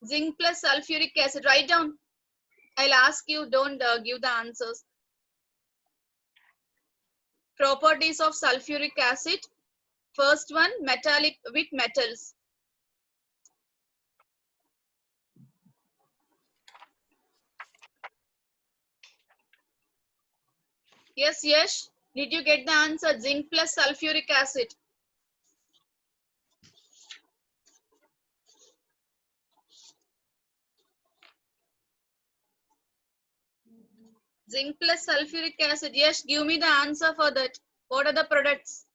Zinc plus sulfuric acid. Write down. I'll ask you, don't give the answers. Properties of sulfuric acid. First one, metallic with metals. Yes, yes. Did you get the answer? Zinc plus sulfuric acid. Zinc plus sulfuric acid. Yes, give me the answer for that. What are the products?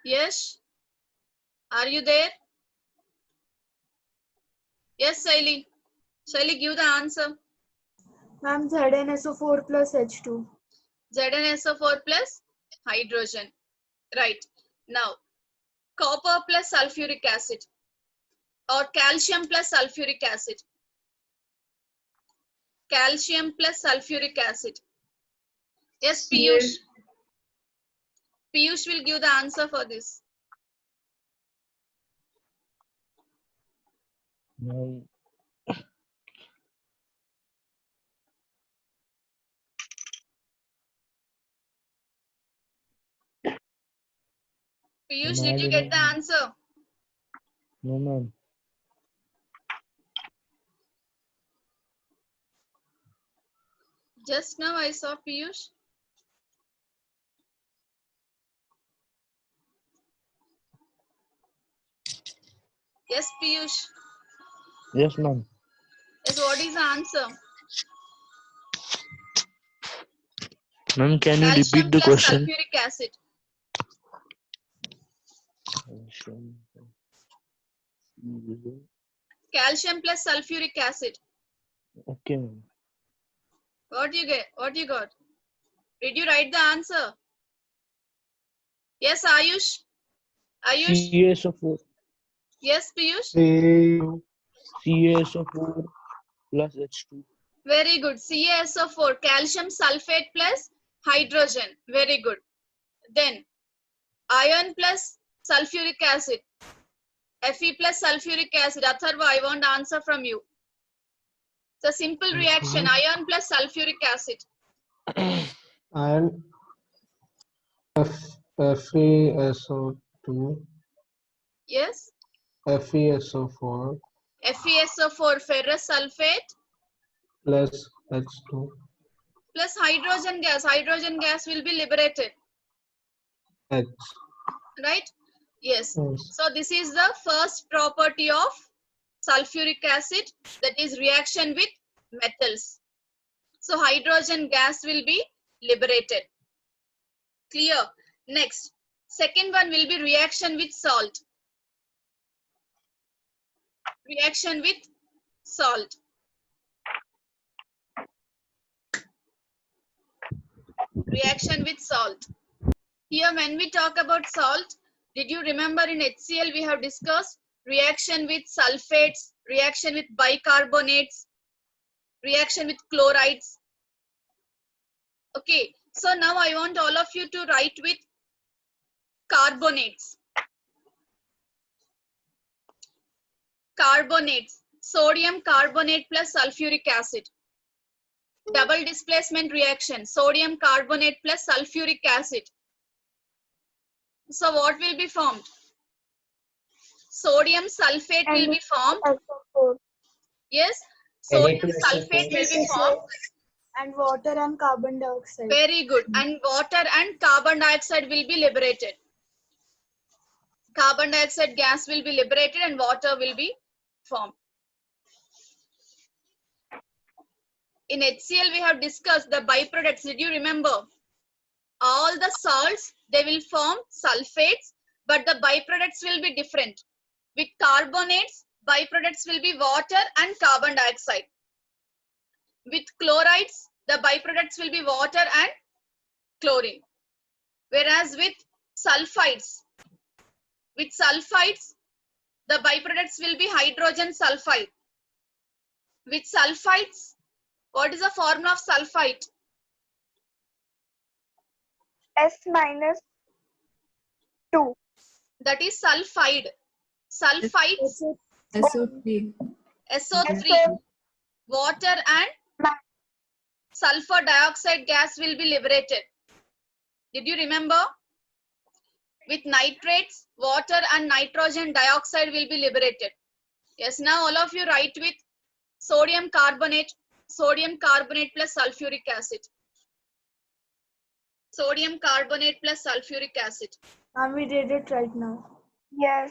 Yes. Are you there? Yes, Shaili. Shaili, give the answer. Ma'am, ZnSO4 plus H2. ZnSO4 plus hydrogen. Right. Now, copper plus sulfuric acid or calcium plus sulfuric acid. Calcium plus sulfuric acid. Yes, Piyush. Piyush will give the answer for this. No. Piyush, did you get the answer? No, ma'am. Just now I saw Piyush. Yes, Piyush. Yes, ma'am. Yes, what is the answer? Ma'am, can you Calcium repeat the plus question? sulfuric acid. Calcium plus sulfuric acid. Okay, ma'am. What do you get? What you got? Did you write the answer? Yes, Ayush. Ayush. CaSO4. Yes, Piyush. CaSO4 plus H2. Very good. CaSO4, calcium sulfate plus hydrogen. Very good. Then iron plus sulfuric acid. Fe plus sulfuric acid. Atharva, I want answer from you. It's a simple reaction. Iron plus sulfuric acid. And FeSO2, Yes. FeSO4 FeSO4, ferrous sulfate plus H2. plus hydrogen gas. Hydrogen gas will be liberated. H. Right? Yes. Yes. So this is the first property of sulfuric acid, that is reaction with metals. So hydrogen gas will be liberated. Clear? Next, second one will be reaction with salt. Reaction with salt. Reaction with salt. Here when we talk about salt, did you remember in HCl we have discussed reaction with sulfates, reaction with bicarbonates, reaction with chlorides. Okay, so now I want all of you to write with carbonates. Carbonates, sodium carbonate plus sulfuric acid. Double displacement reaction, sodium carbonate plus sulfuric acid. So what will be formed? Sodium sulfate will be formed. SO4. Yes, sodium sulfate will be formed. And water and carbon dioxide. Very good. And water and carbon dioxide will be liberated. Carbon dioxide gas will be liberated and water will be formed. In HCl, we have discussed the byproducts. Did you remember? All the salts, they will form sulfates, but the byproducts will be different. With carbonates, byproducts will be water and carbon dioxide. With chlorides, the byproducts will be water and chlorine. Whereas with sulfides, the byproducts will be hydrogen sulfide. With sulfides, what is the formula of sulfite? S minus 2. That is sulfide. Sulfides, SO3. SO3. Water and sulfur dioxide gas will be liberated. Did you remember? With nitrates, water and nitrogen dioxide will be liberated. Yes, now all of you write with sodium carbonate plus sulfuric acid. Sodium carbonate plus sulfuric acid. Ma'am, we did it right now. Yes.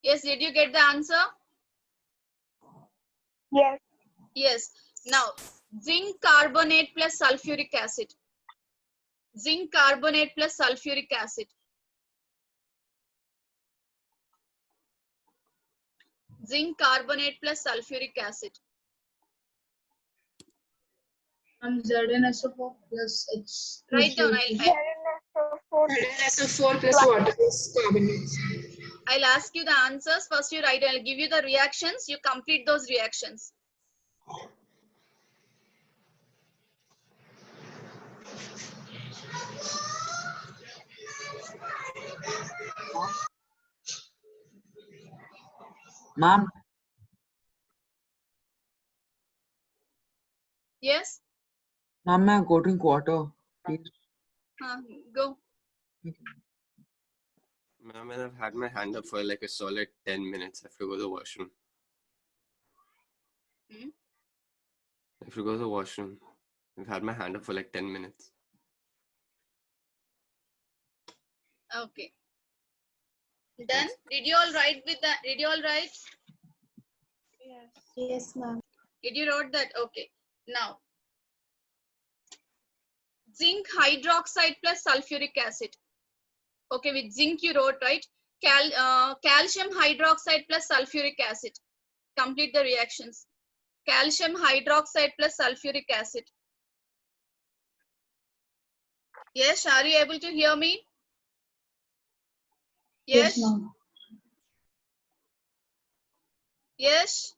Yes, did you get the answer? Yes. Yes. Now, zinc carbonate plus sulfuric acid. Zinc carbonate plus sulfuric acid. Zinc carbonate plus sulfuric acid. ZnSO4 plus H. Write down. ZnSO4 plus water is carbonate. I'll ask you the answers. First you write. I'll give you the reactions. You complete those reactions. Ma'am, Yes? ma'am, I'm drink water, please. Go. Ma'am, I've had my hand up for like a solid 10 minutes. I have to go to the washroom. Hmm? I have to go to the washroom. I've had my hand up for like 10 minutes. Okay. Then, did you all write with that? Did you all write? Yes, ma'am. Did you wrote that? Okay. Now, zinc hydroxide plus sulfuric acid. Okay, with zinc you wrote, right? Calcium hydroxide plus sulfuric acid. Complete the reactions. Calcium hydroxide plus sulfuric acid. Yes, are you able to hear me? Yes? ma'am. Yes?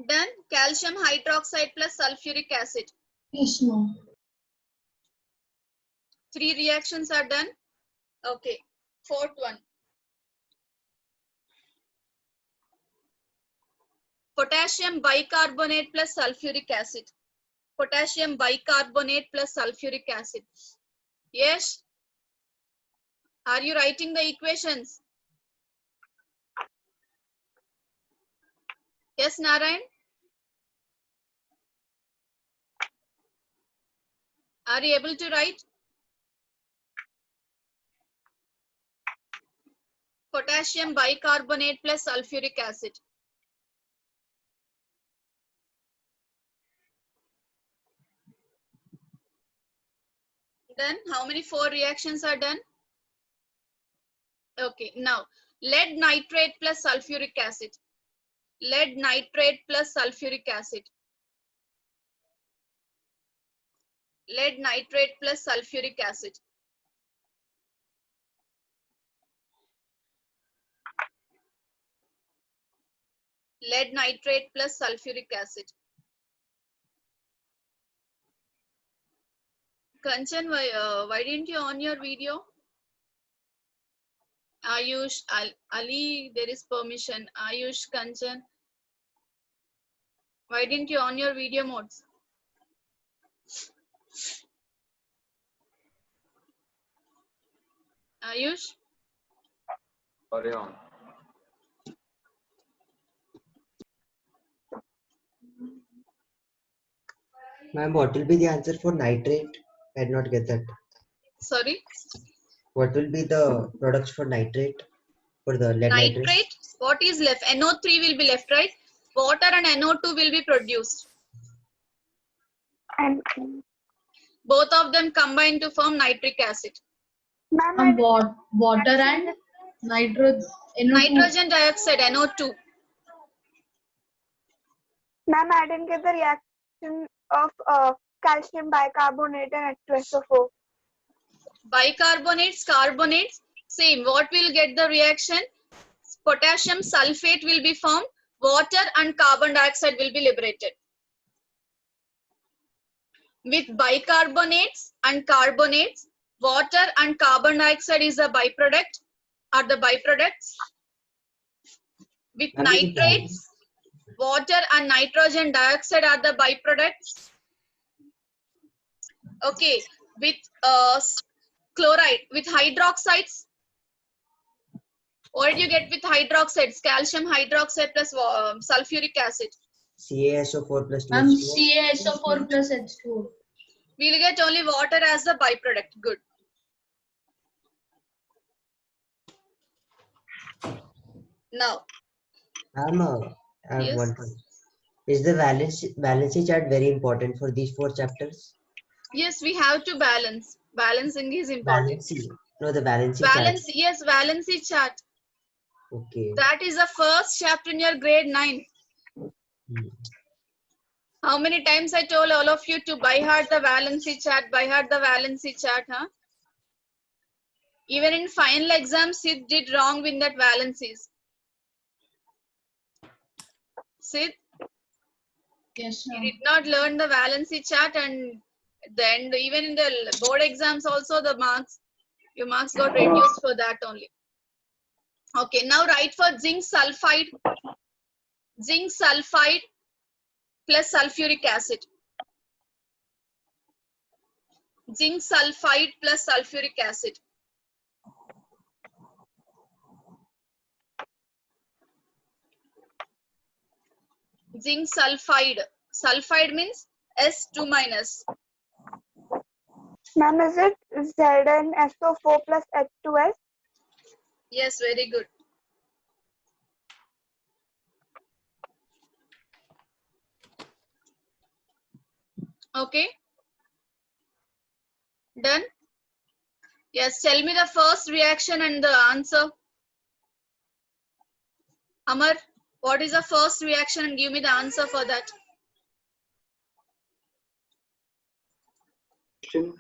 Done. Calcium hydroxide plus sulfuric acid. Yes, ma'am. 3 reactions are done. Okay. 4th one. Potassium bicarbonate plus sulfuric acid. Potassium bicarbonate plus sulfuric acid. Yes? Are you writing the equations? Yes, Narayan? Are you able to write? Potassium bicarbonate plus sulfuric acid. Then how many 4 reactions are done? Okay, now lead nitrate plus sulfuric acid. Lead nitrate plus sulfuric acid. Lead nitrate plus sulfuric acid. Lead nitrate plus sulfuric acid. Kanchan, why didn't you on your video? Ayush, Ali, there is permission. Ayush, Kanchan. Why didn't you on your video modes? Ayush? Sorry, on. Ma'am, what will be the answer for nitrate? I did not get that. Sorry? What will be the products for nitrate? For the lead nitrate? Nitrate, what is left? NO3 will be left, right? Water and NO2 will be produced. And Both of them combine to form nitric acid. ma'am, Water and nitrogen. Nitrogen dioxide, NO2. ma'am, I didn't get the reaction of calcium bicarbonate and H2SO4. Bicarbonates, carbonates, same. What will get the reaction? Potassium sulfate will be formed. Water and carbon dioxide will be liberated. with bicarbonates and carbonates, water and carbon dioxide is a byproduct, are the byproducts. With Ma'am, with nitrates, water and nitrogen dioxide are the byproducts. Okay, with chloride, with hydroxides, what did you get with hydroxides? Calcium hydroxide plus sulfuric acid. CaSO4 plus Ma'am, H2O. CaSO4 plus H2O. We'll get only water as the byproduct. Good. Now, Ma'am, I have yes. one point. Is the valency chart very important for these 4 chapters? Yes, we have to balance. Balancing is important. Valency. No, the valency chart. Valence, yes, valency chart. Okay. That is the first chapter in your grade 9. How many times I told all of you to by heart the valency chart, by heart the valency chart, huh? Even in final exams, Sid did wrong with that valencies. Sid, Yes, he ma'am. did not learn the valency chart, and then even in the board exams also the marks, your marks got reduced for that only. Okay, now write for zinc sulfide plus sulfuric acid. Zinc sulfide plus sulfuric acid. Zinc sulfide. Sulfide means S2 minus. Ma'am, is it ZnSO4 plus H2S? Yes, very good. Okay. Done? Yes, tell me the first reaction and the answer. Amar, what is the first reaction and give me the answer for that. The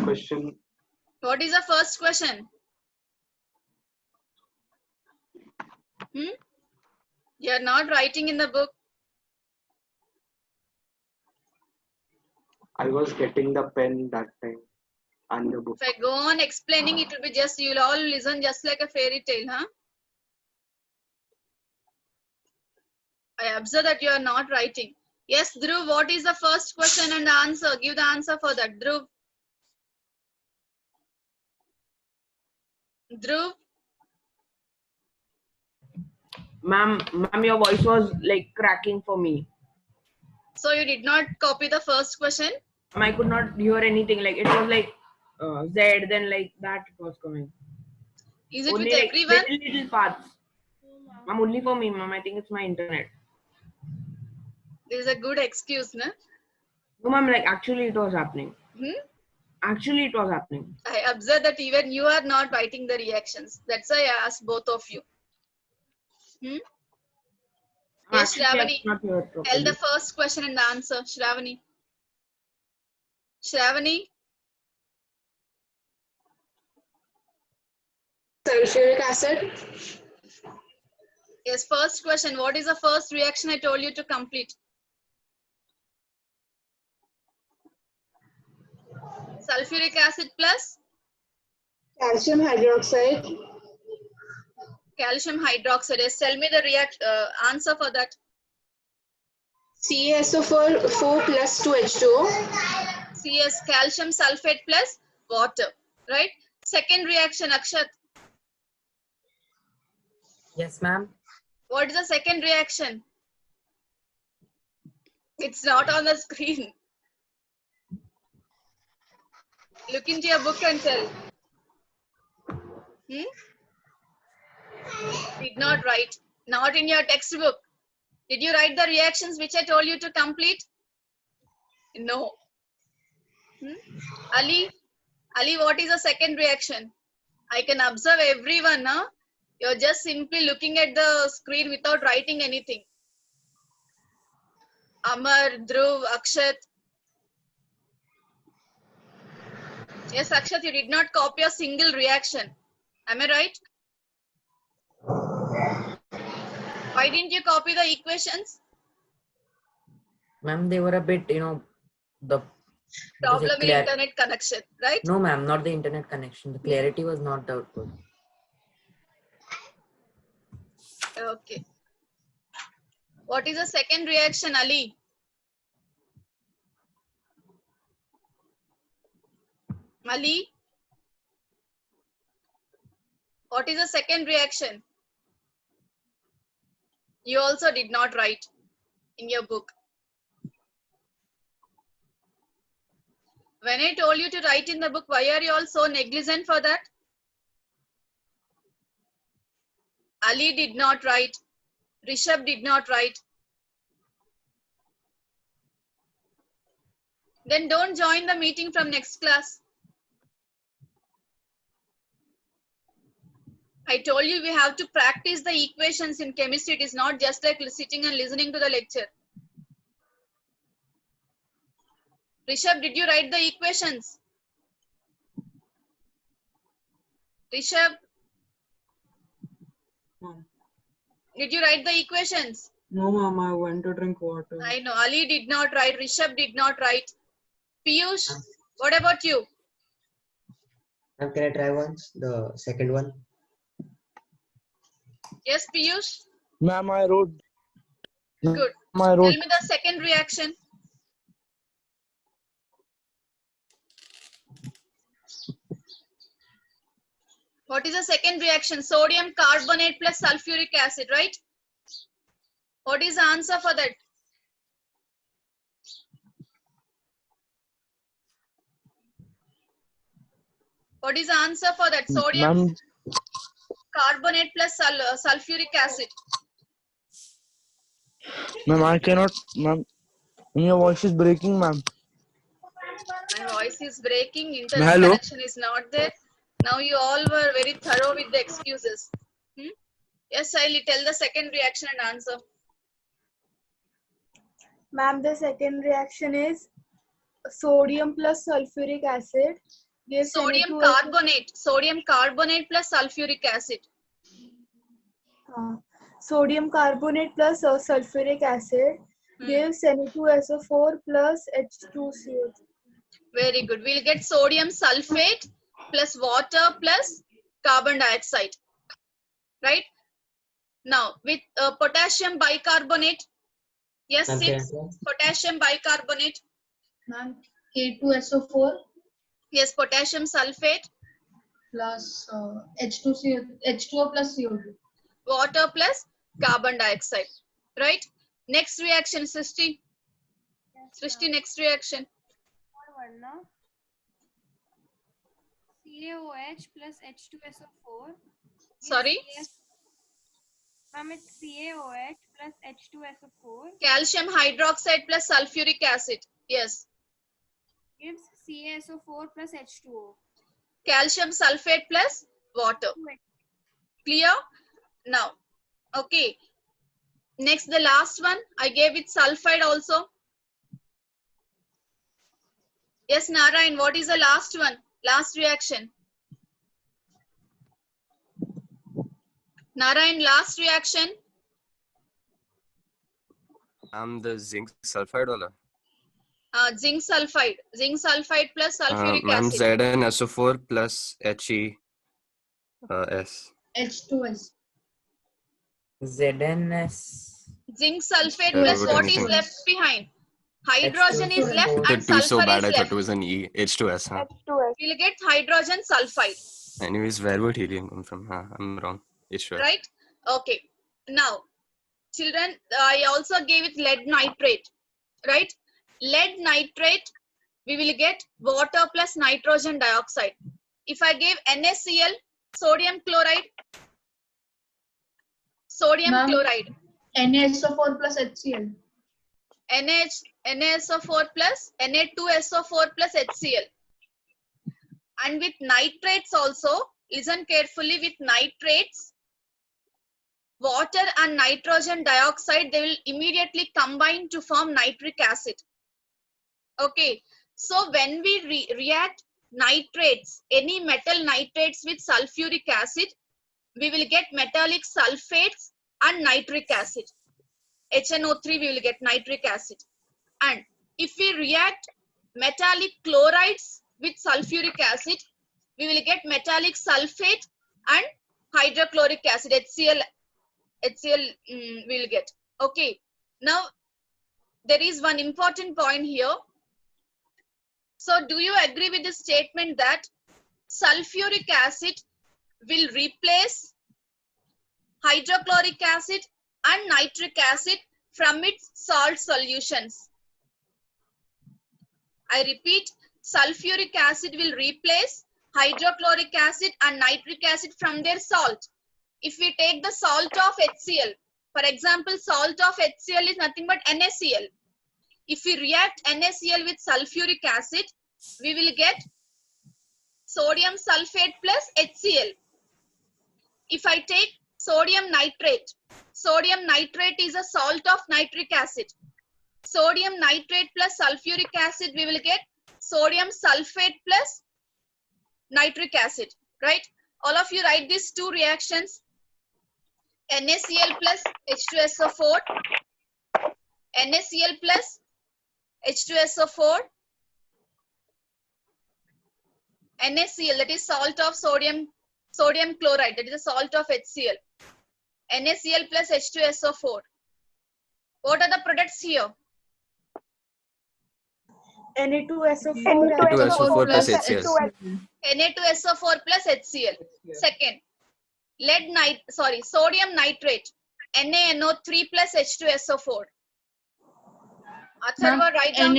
question. What is the first question? You are not writing in the book. I was getting the pen that time and the book. If I go on explaining, it will be just, you'll all listen just like a fairy tale, huh? I observe that you are not writing. Yes, Dhruv, what is the first question and the answer? Give the answer for that, Dhruv. Dhruv, Ma'am, your voice was like cracking for me. so you did not copy the first question? I could not hear anything. Like it was like Z, then like that was coming. Is it Only with like everyone? little parts. Ma'am, only for me, ma'am. I think it's my internet. This is a good excuse, no? No, ma'am. Like actually, it was happening. Actually, it was happening. I observe that even you are not writing the reactions. That's why I asked both of you. Yes, Actually, I Shravani, could not hear it tell properly. the first question and the answer, Shravani. Shravani, Sulfuric acid. yes, first question. What is the first reaction I told you to complete? Sulfuric acid plus Calcium hydroxide. calcium hydroxide. Yes, tell me the answer for that. CaSO4 plus 2H2O. CS calcium sulfate plus water, right? Second reaction, Akshat. Yes, ma'am. What is the second reaction? It's not on the screen. Look into your book and tell. Did not write. Not in your textbook. Did you write the reactions which I told you to complete? No. Ali, what is the second reaction? I can observe everyone, huh? You're just simply looking at the screen without writing anything. Amar, Dhruv, Akshat. Yes, Akshat, you did not copy a single reaction. Am I right? Why didn't you copy the equations? Ma'am, they were a bit, the Problem in clear- internet connection, right? No, ma'am, not the internet connection. The clarity was not that good. Okay. What is the second reaction, Ali? Ali? What is the second reaction? You also did not write in your book. When I told you to write in the book, why are you all so negligent for that? Ali did not write. Rishabh did not write. Then don't join the meeting from next class. I told you we have to practice the equations in chemistry. It is not just like sitting and listening to the lecture. Rishabh, did you write the equations? Rishabh, Mom. did you write the equations? No, mom, I went to drink water. I know. Ali did not write. Rishabh did not write. Piyush, what about you? Ma'am, can I try once? The second one? Yes, Piyush? Ma'am, I wrote. Good. Ma'am, I Tell wrote. me the second reaction. What is the second reaction? Sodium carbonate plus sulfuric acid, right? What is the answer for that? What is the answer for that? Sodium Ma'am, carbonate plus sulfuric acid. ma'am, I cannot. Ma'am, your voice is breaking, ma'am. My voice is breaking. Internet Hello? connection is not there. Now you all were very thorough with the excuses. Yes, I'll tell the second reaction and answer. Ma'am, the second reaction is sodium plus sulfuric acid gives Sodium Na2SO4. carbonate. Sodium carbonate plus sulfuric acid. Sodium carbonate plus sulfuric acid gives Na2SO4 plus H2CO3. Very good. We'll get sodium sulfate plus water plus carbon dioxide. Right? Now, with potassium bicarbonate. Yes, Ma'am, can I 6. try? Potassium bicarbonate. Ma'am, K2SO4 Yes, potassium sulfate. plus H2O plus CO2. Water plus carbon dioxide. Right? Next reaction, Srishti. Srishti, next reaction. CaOH plus H2SO4. Sorry? Ma'am, it's CaOH plus H2SO4 Calcium hydroxide plus sulfuric acid. Yes. gives CaSO4 plus H2O. Calcium sulfate plus water. Clear? Now, okay. Next, the last one. I gave it sulfide also. Yes, Narayan, what is the last one? Last reaction. Narayan, last reaction. The zinc sulfide wala. Zinc sulfide. Zinc sulfide plus sulfuric Ma'am, acid. ZnSO4 plus HES. H2S. ZNS. Zinc sulfate Yeah, plus what what is anything. left behind? Hydrogen is left The and two so sulfur bad, is I thought left. it was an E. H2S. Huh? H2S. We'll get hydrogen sulfide. Anyways, where would helium come from? Huh? I'm wrong. H2S. Right? Okay. Now, children, I also gave it lead nitrate. Right? Lead nitrate, we will get water plus nitrogen dioxide. If I gave NaCl, sodium chloride, sodium Ma'am. chloride, NaSO4 plus HCl. NaSO4 plus Na2SO4 plus HCl. And with nitrates also, listen carefully, with nitrates, water and nitrogen dioxide, they will immediately combine to form nitric acid. Okay, so when we react nitrates, any metal nitrates with sulfuric acid, we will get metallic sulfates and nitric acid. HNO3, we will get nitric acid. And if we react metallic chlorides with sulfuric acid, we will get metallic sulfate and hydrochloric acid, HCl we will get. Okay. Now, there is one important point here. So, do you agree with the statement that sulfuric acid will replace hydrochloric acid and nitric acid from its salt solutions? I repeat, sulfuric acid will replace hydrochloric acid and nitric acid from their salt. If we take the salt of HCl, for example, salt of HCl is nothing but NaCl. If we react NaCl with sulfuric acid, we will get sodium sulfate plus HCl. If I take sodium nitrate is a salt of nitric acid. Sodium nitrate plus sulfuric acid, we will get sodium sulfate plus nitric acid, right? All of you write these two reactions. NaCl plus H2SO4, NaCl plus H2SO4, NaCl, that is salt of sodium chloride, that is the salt of HCl. NaCl plus H2SO4. What are the products here? Na2SO4 Na2SO4 plus HCl. Na2SO4 plus HCl. Second, sodium nitrate, NaNO3 plus H2SO4. Atharva, write down.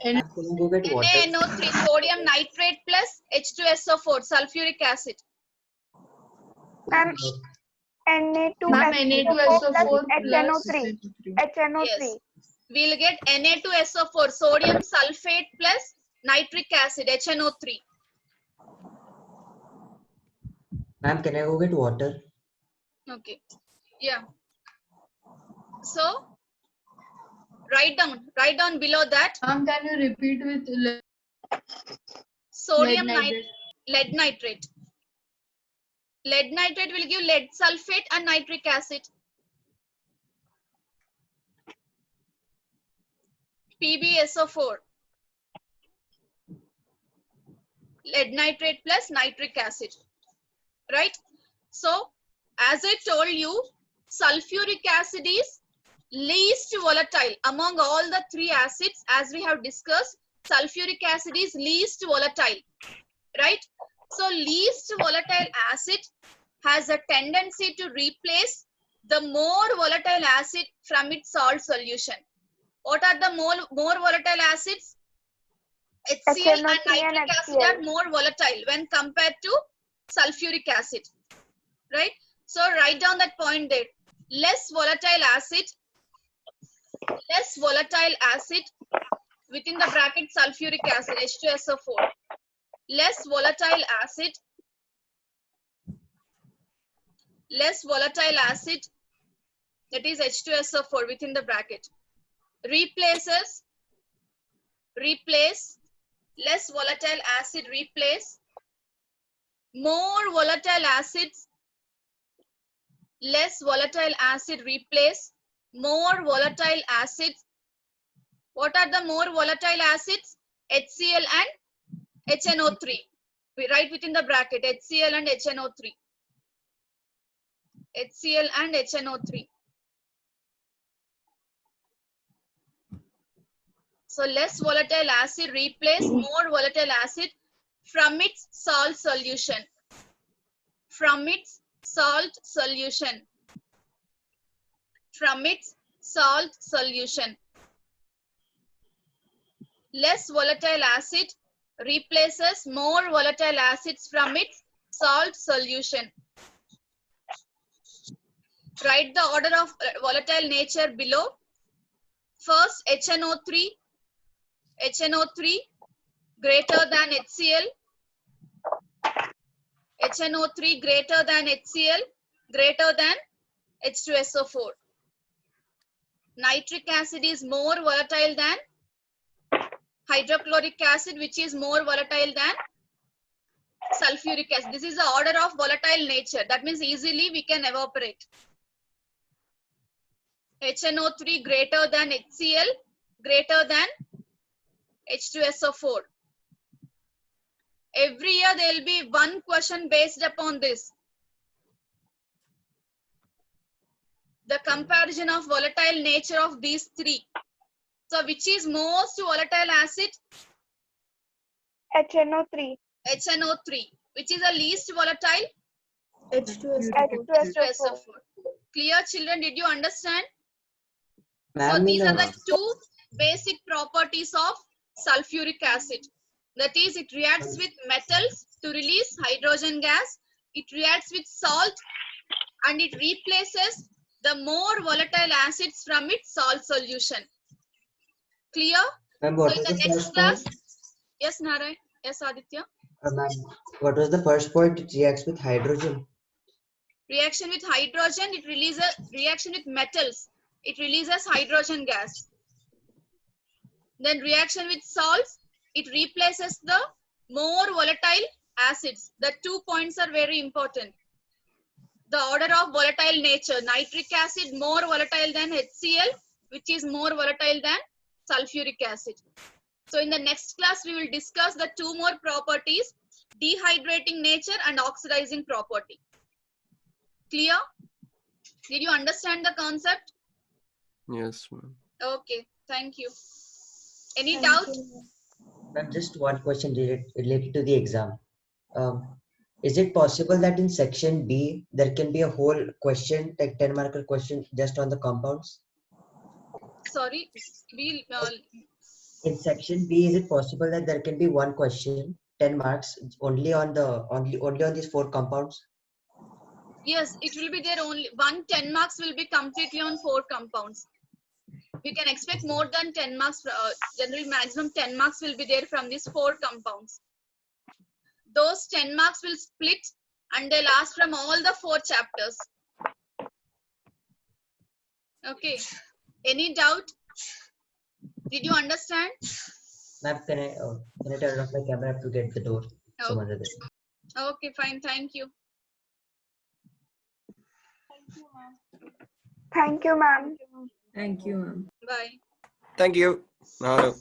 Can you go get water? NaNO3, sodium nitrate plus H2SO4, sulfuric acid. Ma'am, Ma'am, Na2SO4 Na2SO4 plus plus HNO3. Yes. We'll get Na2SO4, sodium sulfate plus nitric acid, HNO3. Ma'am, can I go get water? Okay. Yeah. So, write down below that. Ma'am, can you repeat with Sodium nitrate? lead nitrate. Lead nitrate will give lead sulfate and nitric acid. PbSO4. Lead nitrate plus nitric acid. Right? So, as I told you, sulfuric acid is least volatile among all the three acids. As we have discussed, sulfuric acid is least volatile. Right? So, least volatile acid has a tendency to replace the more volatile acid from its salt solution. What are the more volatile acids? HCl and nitric acid are more volatile when compared to sulfuric acid. Right? So, write down that point there. Less volatile acid within the bracket sulfuric acid, H2SO4. Less volatile acid, that is H2SO4 within the bracket. Replace less volatile acid, replace more volatile acids, less volatile acid, replace more volatile acids. What are the more volatile acids? HCl and HNO3. We write within the bracket HCl and HNO3. HCl and HNO3. So less volatile acid replace more volatile acid from its salt solution. From its salt solution. From its salt solution. Less volatile acid replaces more volatile acids from its salt solution. Write the order of volatile nature below. First, HNO3 greater than HCl. HNO3 greater than HCl, greater than H2SO4. Nitric acid is more volatile than hydrochloric acid, which is more volatile than sulfuric acid. This is the order of volatile nature. That means easily we can evaporate. HNO3 greater than HCl, greater than H2SO4. Every year there will be one question based upon this. The comparison of volatile nature of these three. So which is most volatile acid? HNO3. HNO3. Which is the least volatile? H2SO4. H2SO4. Clear, children? Did you understand? So Ma'am, these in are the two basic properties of sulfuric acid. That is, it reacts with metals to release hydrogen gas. It reacts with salt and it replaces the more volatile acids from its salt solution. Clear? ma'am, So what in was the the next first class, point? yes, Narayan, yes, Aditya. Ma'am, what was the first point? It reacts with hydrogen. Reaction with hydrogen, it releases reaction with metals. It releases hydrogen gas. Then reaction with salts, it replaces the more volatile acids. The 2 points are very important. The order of volatile nature. Nitric acid more volatile than HCl, which is more volatile than sulfuric acid. So in the next class, we will discuss the two more properties, dehydrating nature and oxidizing property. Clear? Did you understand the concept? Yes, ma'am. Okay, thank you. Any Thank doubt? you. Ma'am, just one question related to the exam. Is it possible that in section B there can be a whole question, like 10 marker question, just on the compounds? Sorry, we'll, In section B, is it possible that there can be one question, 10 marks, only on these 4 compounds? yes, it will be there only. 10 marks will be completely on 4 compounds. We can expect more than 10 marks. Generally, maximum 10 marks will be there from these 4 compounds. Those 10 marks will split and they'll ask from all the 4 chapters. Okay. Any doubt? Did you understand? Ma'am, can I turn off my camera to get the door? Some other day. Okay, fine. Thank you. Thank you, ma'am. Thank you, ma'am. Bye. Thank you. Now.